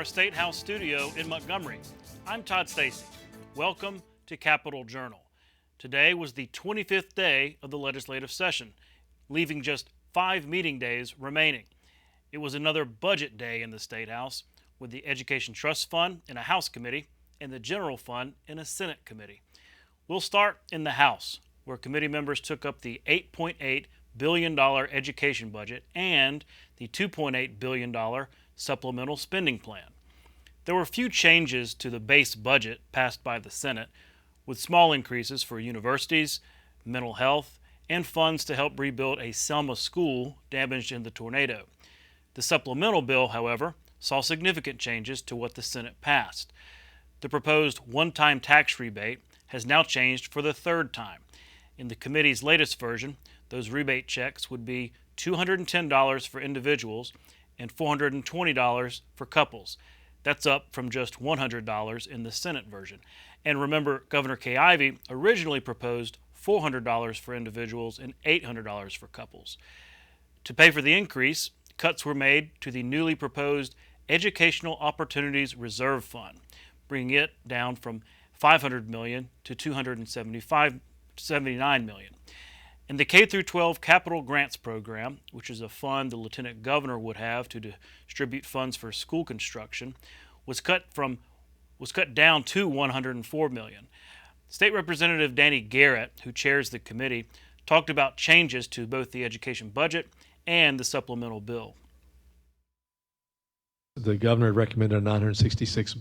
our State House studio in Montgomery. I'm Todd Stacy. Welcome to Capitol Journal. Today was the 25th day of the legislative session, leaving just 5 meeting days remaining. It was another budget day in the State House, with the Education Trust Fund in a House committee and the General Fund in a Senate committee. We'll start in the House, where committee members took up the $8.8 billion education budget and the $2.8 billion supplemental spending plan. There were few changes to the base budget passed by the Senate, with small increases for universities, mental health, and funds to help rebuild a Selma school damaged in the tornado. The supplemental bill, however, saw significant changes to what the Senate passed. The proposed one-time tax rebate has now changed for the third time. In the committee's latest version, those rebate checks would be $210 for individuals and $420 for couples. That's up from just $100 in the Senate version. And remember, Governor Kay Ivey originally proposed $400 for individuals and $800 for couples. To pay for the increase, cuts were made to the newly proposed Educational Opportunities Reserve Fund, bringing it down from $500 million to $279 million. And the K-12 Capital Grants Program, which is a fund the Lieutenant Governor would have to distribute funds for school construction, was cut down to $104 million. State Representative Danny Garrett, who chairs the committee, talked about changes to both the education budget and the supplemental bill. The governor recommended a $966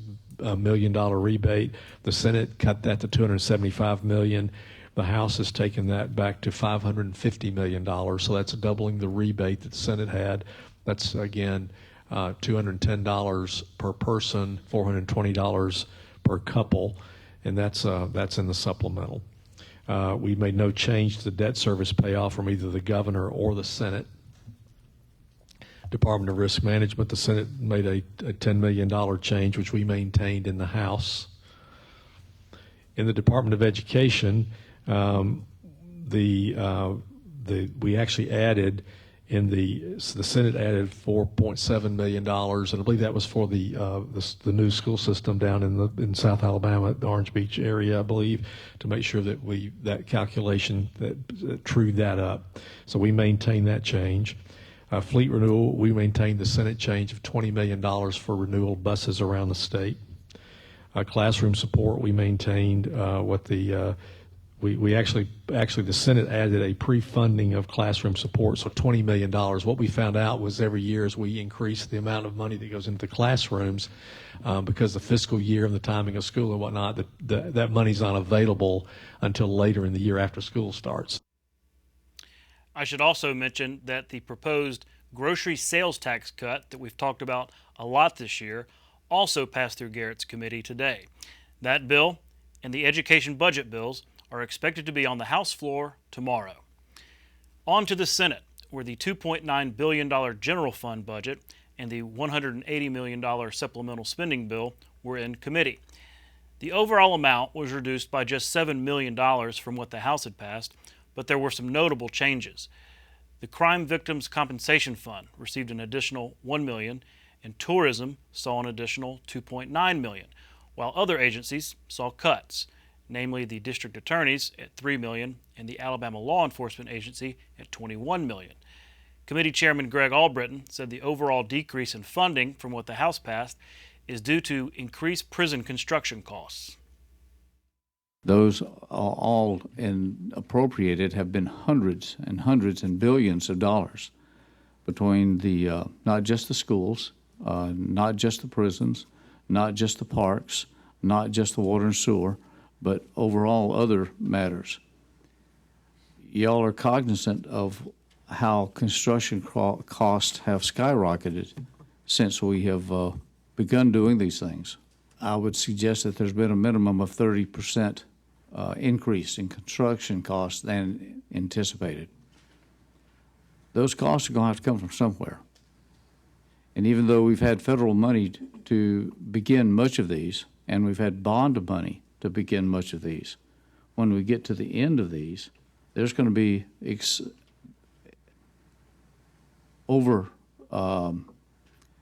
million rebate. The Senate cut that to $275 million. The House has taken that back to $550 million, so that's doubling the rebate that the Senate had. That's, again, $210 per person, $420 per couple, and that's in the supplemental. We made no change to the debt service payoff from either the governor or the Senate. Department of Risk Management, the Senate made a $10 million change, which we maintained in the House. In the Department of Education, we actually added the Senate added $4.7 million, and I believe that was for the new school system down in South Alabama, the Orange Beach area, I believe, to make sure that that calculation that trued that up. So we maintained that change. Fleet renewal, we maintained the Senate change of $20 million for renewal buses around the state. Classroom support, we maintained we actually the Senate added a pre-funding of classroom support, so $20 million. What we found out was every year as we increase the amount of money that goes into the classrooms, because the fiscal year and the timing of school and whatnot, that money's not available until later in the year after school starts. I should also mention that the proposed grocery sales tax cut that we've talked about a lot this year also passed through Garrett's committee today. That bill and the education budget bills are expected to be on the House floor tomorrow. On to the Senate, where the $2.9 billion general fund budget and the $180 million supplemental spending bill were in committee. The overall amount was reduced by just $7 million from what the House had passed, but there were some notable changes. The Crime Victims Compensation Fund received an additional $1 million, and tourism saw an additional $2.9 million, while other agencies saw cuts, namely the district attorneys at $3 million and the Alabama Law Enforcement Agency at $21 million. Committee Chairman Greg Albritton said the overall decrease in funding from what the House passed is due to increased prison construction costs. Those all appropriated have been hundreds and hundreds and billions of dollars between the not just the schools, not just the prisons, not just the parks, not just the water and sewer, but overall other matters. Y'all are cognizant of how construction costs have skyrocketed since we have begun doing these things. I would suggest that there's been a minimum of 30% increase in construction costs than anticipated. Those costs are going to have to come from somewhere. And even though we've had federal money to begin much of these, and we've had bond money to begin much of these, when we get to the end of these, there's going to be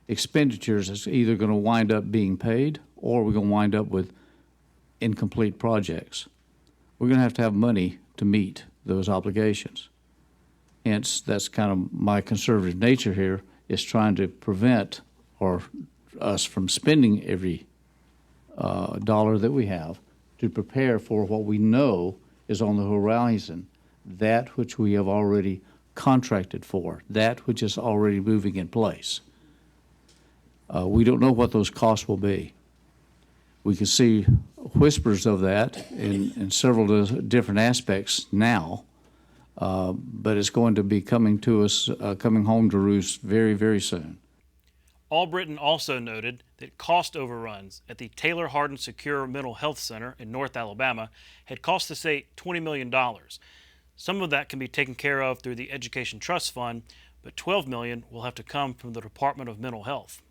expenditures that's either going to wind up being paid or we're going to wind up with incomplete projects. We're going to have money to meet those obligations. Hence, that's kind of my conservative nature here, is trying to prevent us from spending every dollar that we have to prepare for what we know is on the horizon, that which we have already contracted for, that which is already moving in place. We don't know what those costs will be. We can see whispers of that in several different aspects now, but it's going to be coming to us, coming home to roost very, very soon. Albritton also noted that cost overruns at the Taylor Hardin Secure Mental Health Center in North Alabama had cost the state $20 million. Some of that can be taken care of through the Education Trust Fund, but $12 million will have to come from the Department of Mental Health.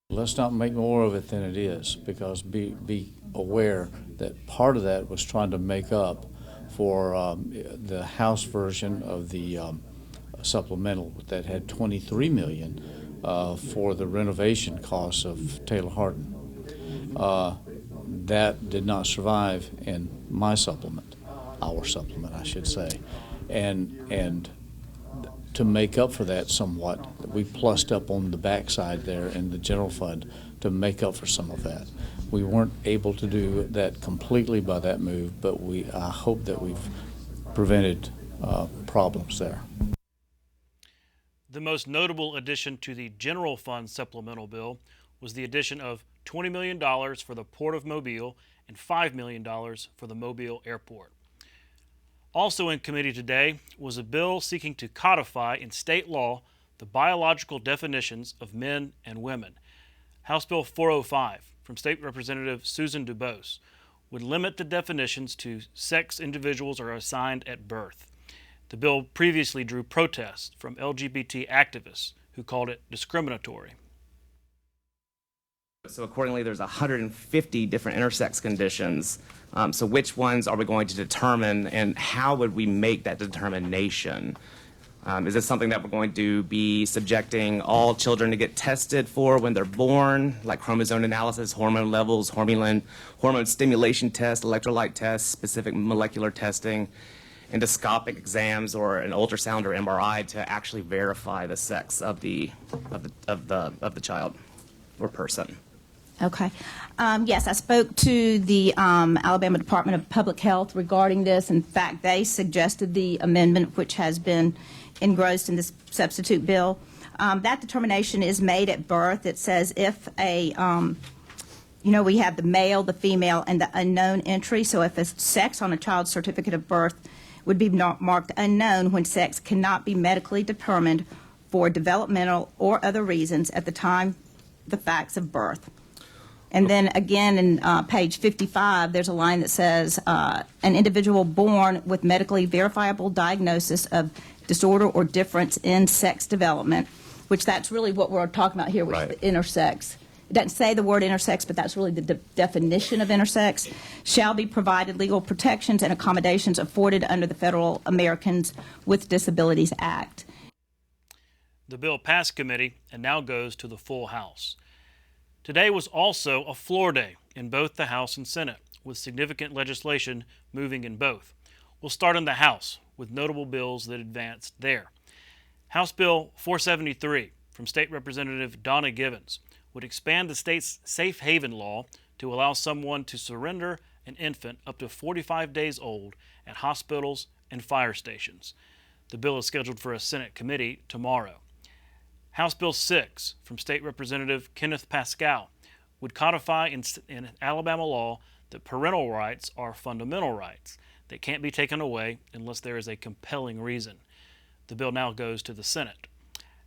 Let's not make more of it than it is, because be aware that part of that was trying to make up for the House version of the supplemental that had $23 million for the renovation costs of Taylor Hardin. That did not survive in my supplement, our supplement, I should say, and to make up for that somewhat, we plussed up on the backside there in the general fund to make up for some of that. We weren't able to do that completely by that move, but I hope that we've prevented problems there. The most notable addition to the general fund supplemental bill was the addition of $20 million for the Port of Mobile and $5 million for the Mobile Airport. Also in committee today was a bill seeking to codify in state law the biological definitions of men and women. House Bill 405 from State Representative Susan DuBose would limit the definitions to sex individuals are assigned at birth. The bill previously drew protests from LGBT activists who called it discriminatory. So accordingly, there's 150 different intersex conditions. So which ones are we going to determine, and how would we make that determination? Is this something that we're going to be subjecting all children to get tested for when they're born, like chromosome analysis, hormone levels, hormone stimulation tests, electrolyte tests, specific molecular testing, endoscopic exams, or an ultrasound or MRI to actually verify the sex of the child or person? Okay. Yes, I spoke to the Alabama Department of Public Health regarding this. In fact, they suggested the amendment, which has been engrossed in this substitute bill. That determination is made at birth. It says if we have the male, the female, and the unknown entry. So if a sex on a child's certificate of birth would be marked unknown when sex cannot be medically determined for developmental or other reasons at the time the facts of birth. And then again in page 55, there's a line that says an individual born with medically verifiable diagnosis of disorder or difference in sex development, which that's really what we're talking about here, which Right. is the intersex. It doesn't say the word intersex, but that's really the definition of intersex, shall be provided legal protections and accommodations afforded under the Federal Americans with Disabilities Act. The bill passed committee and now goes to the full House. Today was also a floor day in both the House and Senate, with significant legislation moving in both. We'll start in the House with notable bills that advanced there. House Bill 473 from State Representative Donna Givens would expand the state's safe haven law to allow someone to surrender an infant up to 45 days old at hospitals and fire stations. The bill is scheduled for a Senate committee tomorrow. House Bill 6 from State Representative Kenneth Pascal would codify in Alabama law that parental rights are fundamental rights that can't be taken away unless there is a compelling reason. The bill now goes to the Senate.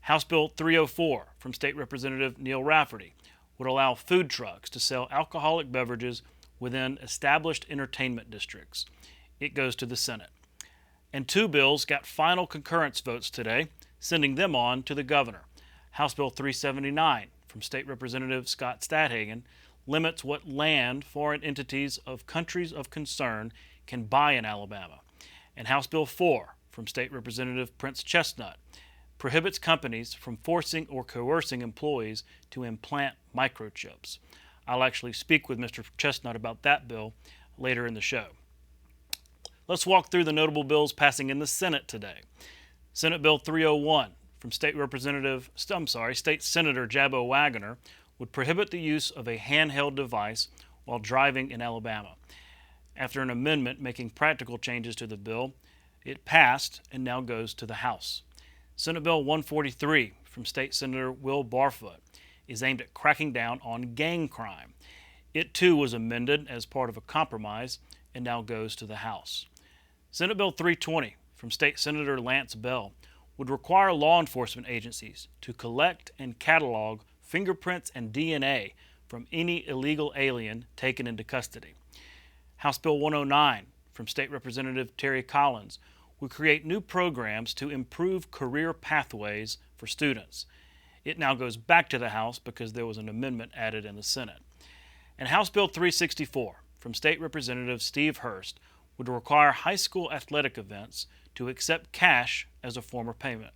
House Bill 304 from State Representative Neil Rafferty would allow food trucks to sell alcoholic beverages within established entertainment districts. It goes to the Senate. And two bills got final concurrence votes today, sending them on to the governor. House Bill 379 from State Representative Scott Stadhagen limits what land foreign entities of countries of concern can buy in Alabama. And House Bill 4 from State Representative Prince Chestnut prohibits companies from forcing or coercing employees to implant microchips. I'll actually speak with Mr. Chestnut about that bill later in the show. Let's walk through the notable bills passing in the Senate today. Senate Bill 301 from State Senator Jabbo Wagoner would prohibit the use of a handheld device while driving in Alabama. After an amendment making practical changes to the bill, it passed and now goes to the House. Senate Bill 143 from State Senator Will Barfoot is aimed at cracking down on gang crime. It too was amended as part of a compromise and now goes to the House. Senate Bill 320 from State Senator Lance Bell would require law enforcement agencies to collect and catalog fingerprints and DNA from any illegal alien taken into custody. House Bill 109 from State Representative Terry Collins would create new programs to improve career pathways for students. It now goes back to the House because there was an amendment added in the Senate. And House Bill 364 from State Representative Steve Hurst would require high school athletic events to accept cash as a form of payment.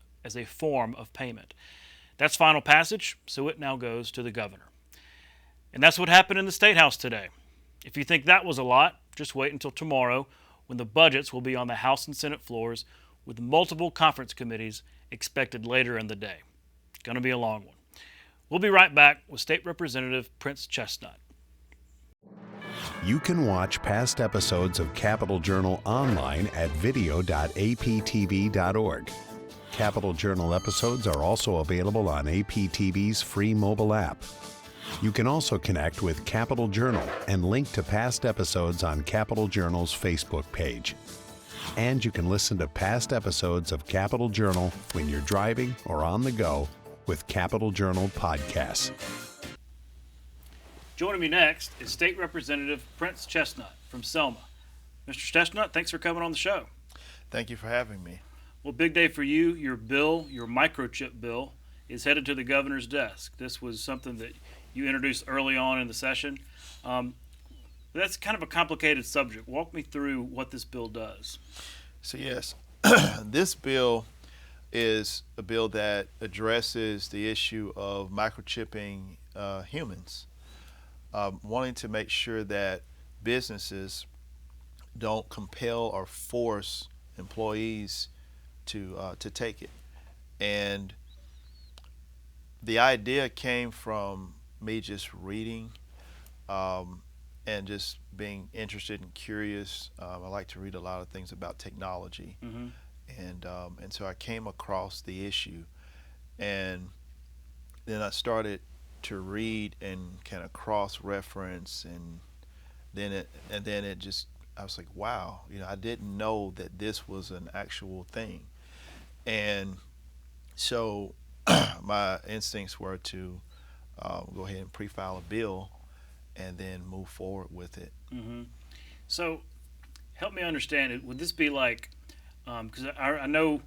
That's final passage, so it now goes to the governor. And that's what happened in the State House today. If you think that was a lot, just wait until tomorrow when the budgets will be on the House and Senate floors with multiple conference committees expected later in the day. Going to be a long one. We'll be right back with State Representative Prince Chestnut. You can watch past episodes of Capital Journal online at video.aptv.org. Capital Journal episodes are also available on APTV's free mobile app. You can also connect with Capital Journal and link to past episodes on Capital Journal's Facebook page. And you can listen to past episodes of Capital Journal when you're driving or on the go with Capital Journal podcasts. Joining me next is State Representative Prince Chestnut from Selma. Mr. Chestnut, thanks for coming on the show. Thank you for having me. Well, big day for you. Your bill, your microchip bill, is headed to the governor's desk. This was something that you introduced early on in the session. That's kind of a complicated subject. Walk me through what this bill does. So yes, this bill is a bill that addresses the issue of microchipping humans, wanting to make sure that businesses don't compel or force employees to take it. And the idea came from me just reading and just being interested and curious. I like to read a lot of things about technology, and so I came across the issue, and then I started to read and kind of cross-reference, and then it just, I was like, wow, I didn't know that this was an actual thing. And so my instincts were to go ahead and pre-file a bill and then move forward with it. So help me understand it. Would this be like, because I know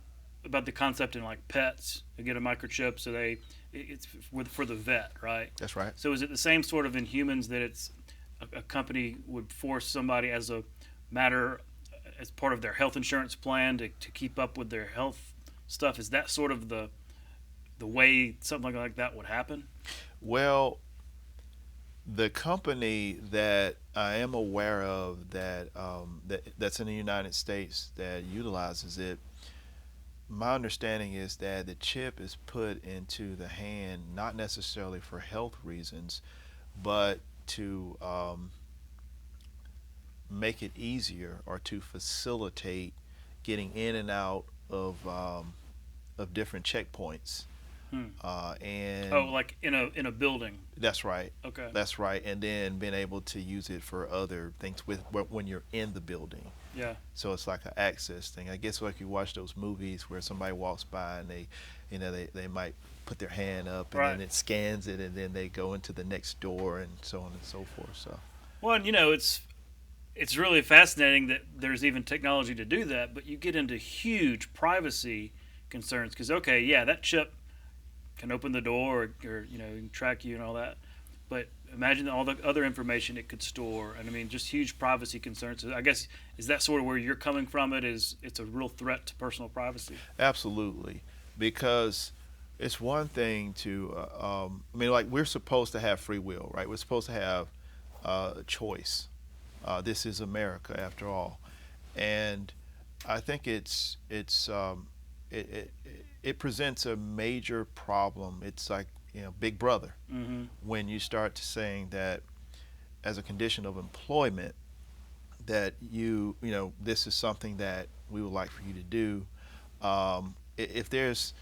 about the concept in like pets, they get a microchip, so it's for the vet, right? That's right. So is it the same sort of in humans that it's a company would force somebody as part of their health insurance plan to keep up with their health stuff? Is that sort of the way something like that would happen? Well, the company that I am aware of that's in the United States that utilizes it, my understanding is that the chip is put into the hand not necessarily for health reasons, but to make it easier or to facilitate getting in and out of different checkpoints. And like in a building. That's right. Okay. That's right. And then being able to use it for other things when you're in the building. Yeah. So it's like an access thing. I guess like you watch those movies where somebody walks by and they might put their hand up and then it scans it and then they go into the next door and so on and so forth. So. Well, and, it's really fascinating that there's even technology to do that, but you get into huge privacy concerns because that chip can open the door or can track you and all that, but imagine all the other information it could store, and just huge privacy concerns. So I guess, is that sort of where you're coming from? It's a real threat to personal privacy? Absolutely. because it's one thing to, I mean, like we're supposed to have free will, right? We're supposed to have a choice. This is America, after all, and I think it presents a major problem. It's like, Big Brother, when you start to saying that as a condition of employment that this is something that we would like for you to do. If there's,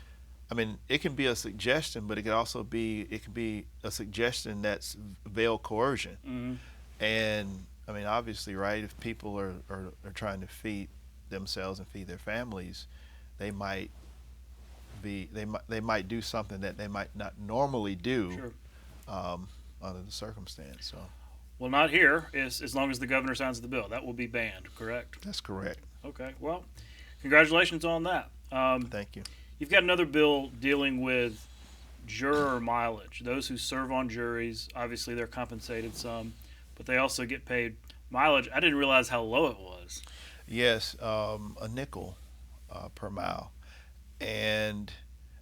I mean, it can be a suggestion, but it can be a suggestion that's veiled coercion. And I mean, obviously, right, if people are trying to feed themselves and feed their families, they might do something that they might not normally do. Sure. Under the circumstance. So. Well, not here, as long as the governor signs the bill. That will be banned, correct? That's correct. Okay, well, congratulations on that. Thank you. You've got another bill dealing with juror mileage. Those who serve on juries, obviously they're compensated some, but they also get paid mileage. I didn't realize how low it was. Yes, a nickel per mile. And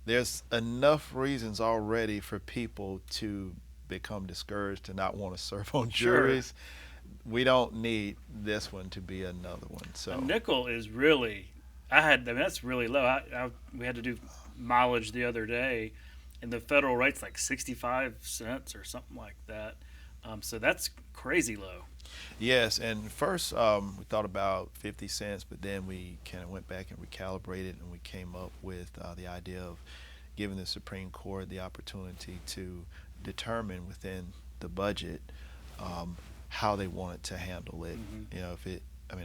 there's enough reasons already for people to become discouraged, to not want to serve on juries. Sure. We don't need this one to be another one. So a nickel is really, that's really low. We had to do mileage the other day, and the federal rate's like 65 cents or something like that. So that's crazy low. Yes, and first we thought about 50 cents, but then we kind of went back and recalibrated, and we came up with the idea of giving the Supreme Court the opportunity to determine within the budget how they wanted to handle it.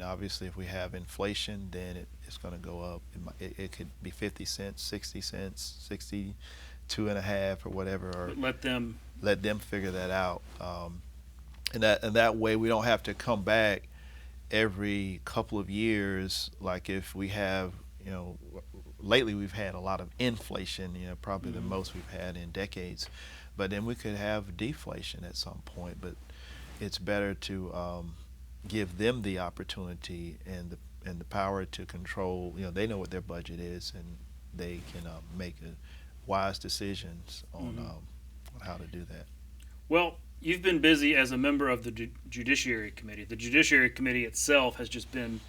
Obviously if we have inflation, then it's going to go up. It could be 50 cents, 60 cents, 62 and a half or whatever, or let them figure that out. And that way we don't have to come back every couple of years. Like if we have, lately we've had a lot of inflation, probably the most we've had in decades. But then we could have deflation at some point. But it's better to give them the opportunity and the power to control. They know what their budget is, and they can make wise decisions on how to do that. Well, you've been busy as a member of the Judiciary Committee. The Judiciary Committee itself has just been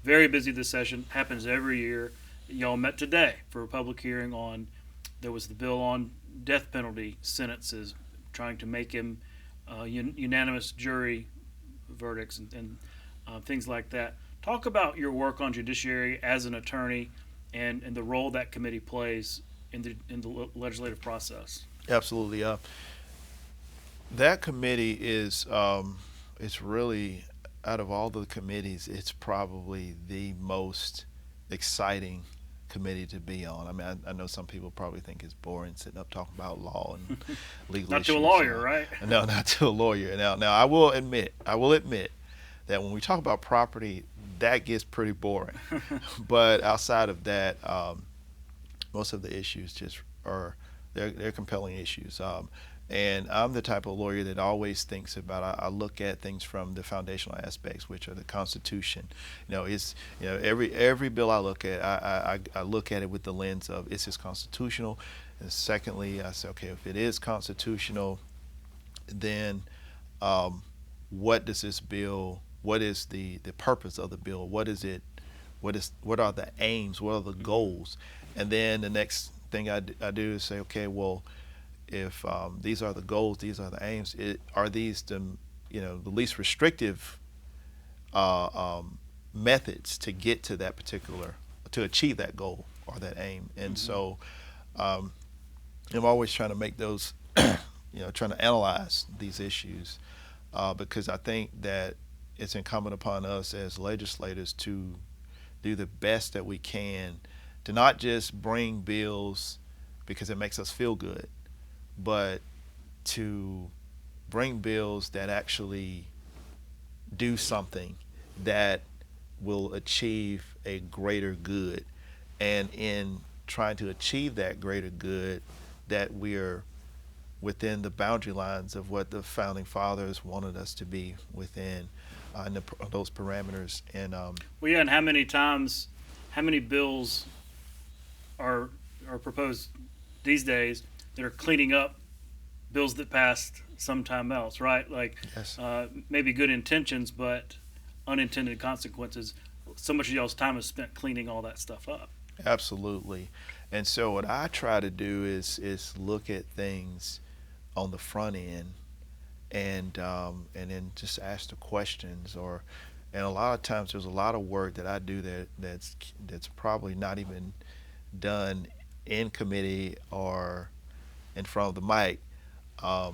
very busy this session. Happens every year. Y'all met today for a public hearing on, there was the bill on death penalty sentences, trying to make him unanimous jury verdicts and things like that. Talk about your work on judiciary as an attorney and the role that committee plays in the legislative process. Absolutely. That committee is it's really, out of all the committees, it's probably the most exciting committee to be on. I mean, I know some people probably think it's boring sitting up talking about law and legal not issues. To a lawyer, right? No, not to a lawyer. Now I will admit that when we talk about property, that gets pretty boring. But outside of that, most of the issues just they're compelling issues. And I'm the type of lawyer that always thinks about, I look at things from the foundational aspects, which are the Constitution. Every bill I look at, I look at it with the lens of, is this constitutional? And secondly, I say, okay, if it is constitutional, then what does this bill, what is the purpose of the bill? What is it? What are the aims? What are the goals? And then the next thing I do is say, okay, well, if these are the goals, these are the aims, are these the least restrictive methods to get to that particular, to achieve that goal or that aim? And so I'm always trying to make those, trying to analyze these issues because I think that it's incumbent upon us as legislators to do the best that we can to not just bring bills because it makes us feel good, but to bring bills that actually do something that will achieve a greater good. And in trying to achieve that greater good, that we're within the boundary lines of what the founding fathers wanted us to be within, those parameters. And and how many bills are are proposed these days that are cleaning up bills that passed sometime else, right? Like Yes. maybe good intentions, but unintended consequences. So much of y'all's time is spent cleaning all that stuff up. Absolutely. And so what I try to do is look at things on the front end and then just ask the questions, and a lot of times there's a lot of work that I do that's probably not even done in committee or in front of the mic. Or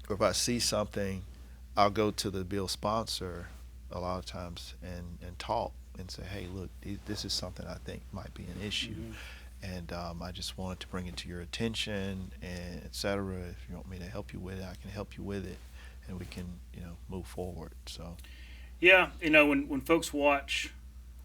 if I see something, I'll go to the bill sponsor a lot of times and talk and say, hey, look, this is something I think might be an issue. And I just wanted to bring it to your attention, and et cetera. If you want me to help you with it, I can help you with it, and we can, move forward. So, Yeah, when folks watch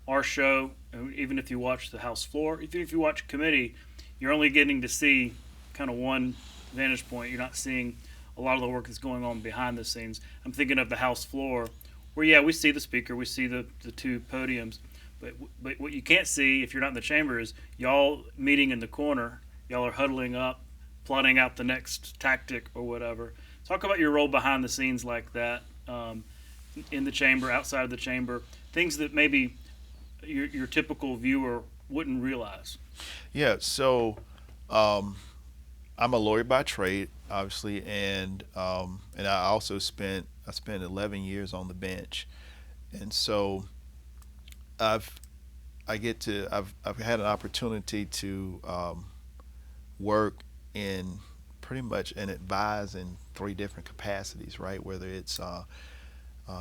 our show, even if you watch the House floor, even if you watch committee, you're only getting to see kind of one vantage point. You're not seeing a lot of the work that's going on behind the scenes. I'm thinking of the House floor, where we see the speaker, we see the two podiums, but what you can't see if you're not in the chamber is y'all meeting in the corner. Y'all are huddling up, plotting out the next tactic or whatever. Talk about your role behind the scenes like that, in the chamber, outside of the chamber, things that maybe your typical viewer wouldn't realize. yeah. So, I'm a lawyer by trade, obviously, and I also spent 11 years on the bench, and so I've had an opportunity to work in pretty much and advise in 3 different capacities, right? Whether it's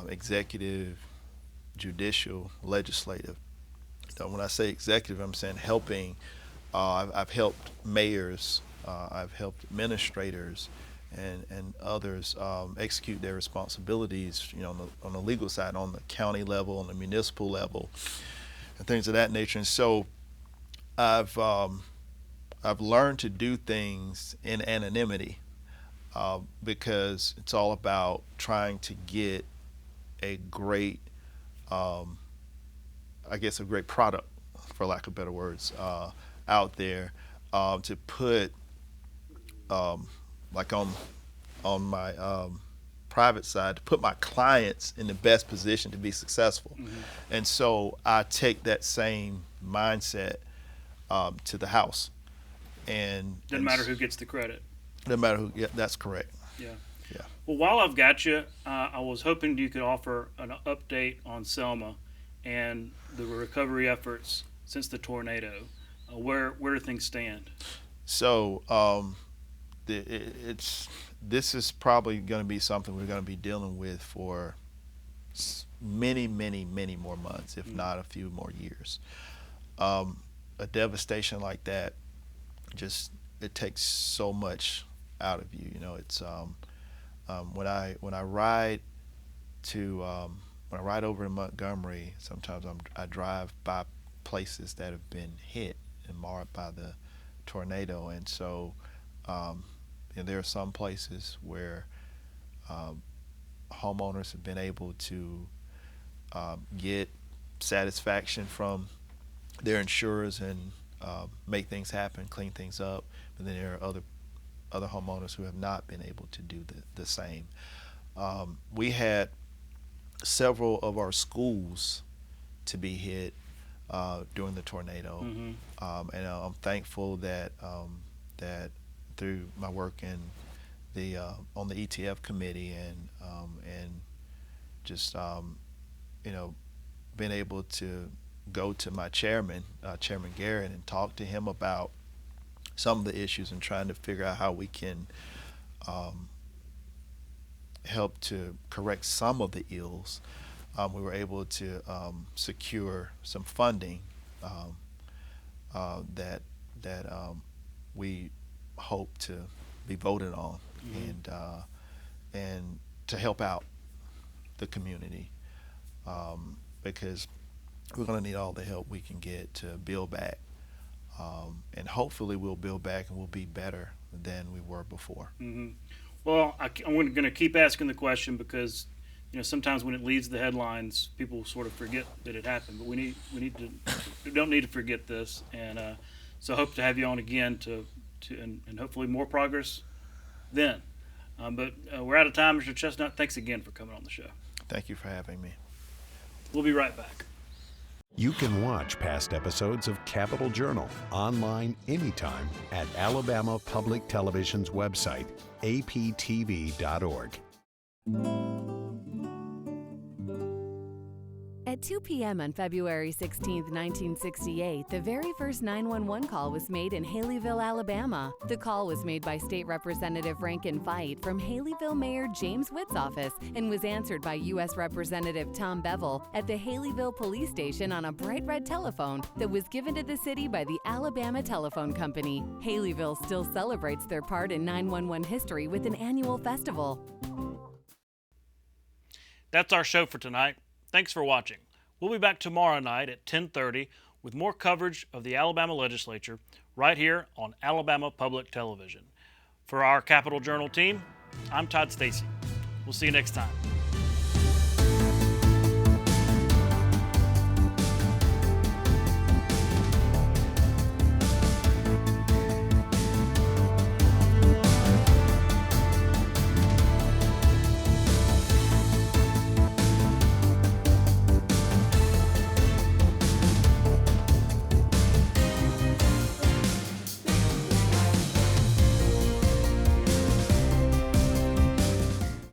executive, judicial, legislative. So when I say executive, I'm saying helping. I've helped mayors, I've helped administrators, and others execute their responsibilities, on the legal side, on the county level, on the municipal level, and things of that nature. And so I've learned to do things in anonymity because it's all about trying to get a great, a great product, for lack of better words, out there, to put like on my private side, to put my clients in the best position to be successful. And so I take that same mindset to the House. And Doesn't matter who gets the credit. No matter who. Yeah, that's correct. Yeah. Yeah. Well, while I've got you, I was hoping you could offer an update on Selma and the recovery efforts since the tornado. Where do things stand? So this is probably going to be something we're going to be dealing with for many, many, many more months, if not a few more years. A devastation like that, it takes so much out of you. It's when I ride over in Montgomery, sometimes I drive by places that have been hit and marred by the tornado, and so there are some places where homeowners have been able to get satisfaction from their insurers and make things happen, clean things up, but then there are other homeowners who have not been able to do the same. We had several of our schools to be hit during the tornado, and I'm thankful that through my work in on the ETF committee and just being able to go to my chairman, Chairman Garrett, and talk to him about some of the issues and trying to figure out how we can help to correct some of the ills. We were able to secure some funding that we hope to be voted on, and to help out the community, because we're going to need all the help we can get to build back, and hopefully we'll build back and we'll be better than we were before. Well, I'm going to keep asking the question because sometimes when it leads the headlines, people sort of forget that it happened. But we don't need to forget this. And So hope to have you on again and hopefully more progress then. But we're out of time, Mr. Chestnut. Thanks again for coming on the show. Thank you for having me. We'll be right back. You can watch past episodes of Capitol Journal online anytime at Alabama Public Television's website, aptv.org. At 2 p.m. on February 16, 1968, the very first 911 call was made in Haleyville, Alabama. The call was made by State Representative Rankin Veit from Haleyville Mayor James Witt's office and was answered by U.S. Representative Tom Bevel at the Haleyville Police Station on a bright red telephone that was given to the city by the Alabama Telephone Company. Haleyville still celebrates their part in 911 history with an annual festival. That's our show for tonight. Thanks for watching. We'll be back tomorrow night at 10:30 with more coverage of the Alabama legislature right here on Alabama Public Television. For our Capitol Journal team, I'm Todd Stacy. We'll see you next time.